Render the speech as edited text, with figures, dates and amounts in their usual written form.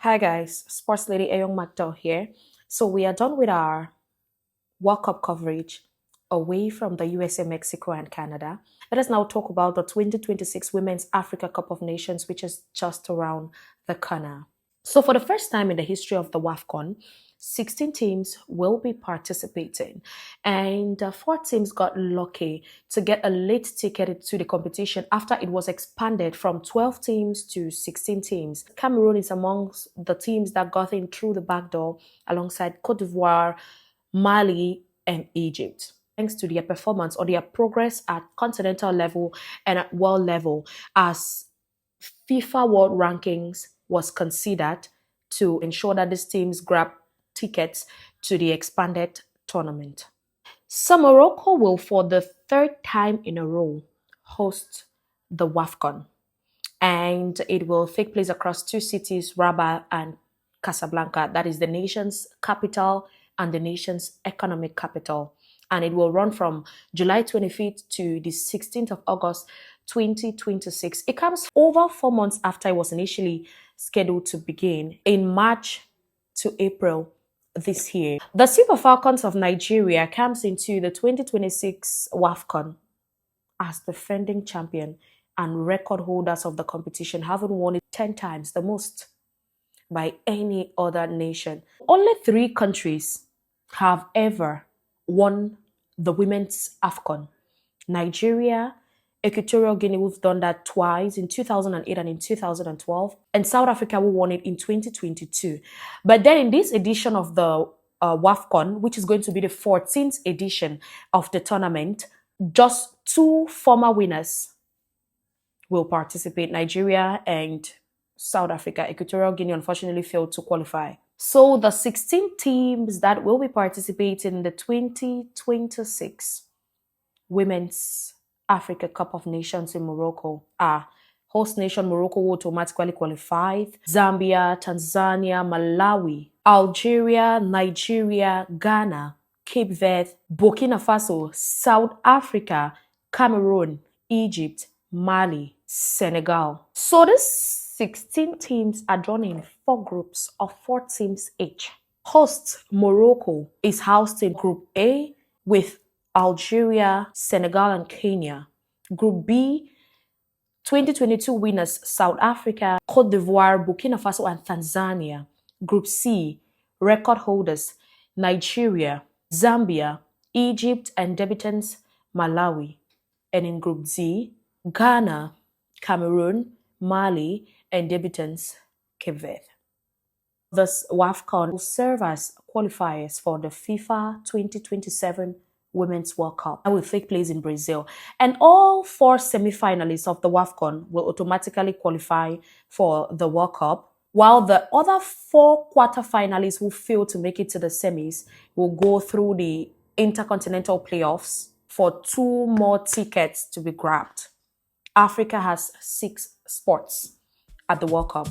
Hi guys, Sports Lady Ayong Magdal here. So we are done with our World Cup coverage away from the USA, Mexico, and Canada. Let us now talk about the 2026 Women's Africa Cup of Nations, which is just around the corner. So for the first time in the history of the WAFCON, 16 teams will be participating, and four teams got lucky to get a late ticket to the competition after it was expanded from 12 teams to 16 teams. Cameroon is amongst the teams that got in through the back door alongside Cote d'Ivoire, Mali, and Egypt. Thanks to their performance or their progress at continental level and at world level, as FIFA World Rankings was considered to ensure that these teams grab tickets to the expanded tournament. So Morocco will, for the third time in a row, host the WAFCON, and it will take place across two cities, Rabat and Casablanca. That is the nation's capital and the nation's economic capital. And it will run from July 25th to the 16th of August 2026. It comes over 4 months after it was initially scheduled to begin in March to April this year. The Super Falcons of Nigeria comes into the 2026 WAFCON as defending champion and record holders of the competition, having won it 10 times, the most by any other nation. Only 3 countries have ever won the women's AFCON. Nigeria, Equatorial Guinea, we've done that twice, in 2008 and in 2012, and South Africa, we won it in 2022. But then in this edition of the WAFCON, which is going to be the 14th edition of the tournament, just 2 former winners will participate, Nigeria and South Africa. Equatorial Guinea unfortunately failed to qualify. So the 16 teams that will be participating in the 2026 Women's Africa Cup of Nations in Morocco are host nation Morocco, will automatically qualify, Zambia, Tanzania, Malawi, Algeria, Nigeria, Ghana, Cape Verde, Burkina Faso, South Africa, Cameroon, Egypt, Mali, Senegal. So these 16 teams are drawn in 4 groups of 4 teams each. Host Morocco is housed in Group A with Algeria, Senegal, and Kenya. Group B, 2022 winners South Africa, Cote d'Ivoire, Burkina Faso, and Tanzania. Group C, record holders Nigeria, Zambia, Egypt, and debutants Malawi. And in Group D, Ghana, Cameroon, Mali, and debutants Cape Verde. This WAFCON will serve as qualifiers for the FIFA 2027 Women's World Cup that will take place in Brazil. And all 4 semi-finalists of the WAFCON will automatically qualify for the World Cup, while the other 4 quarter-finalists who fail to make it to the semis will go through the intercontinental playoffs for 2 more tickets to be grabbed. Africa has 6 spots at the World Cup.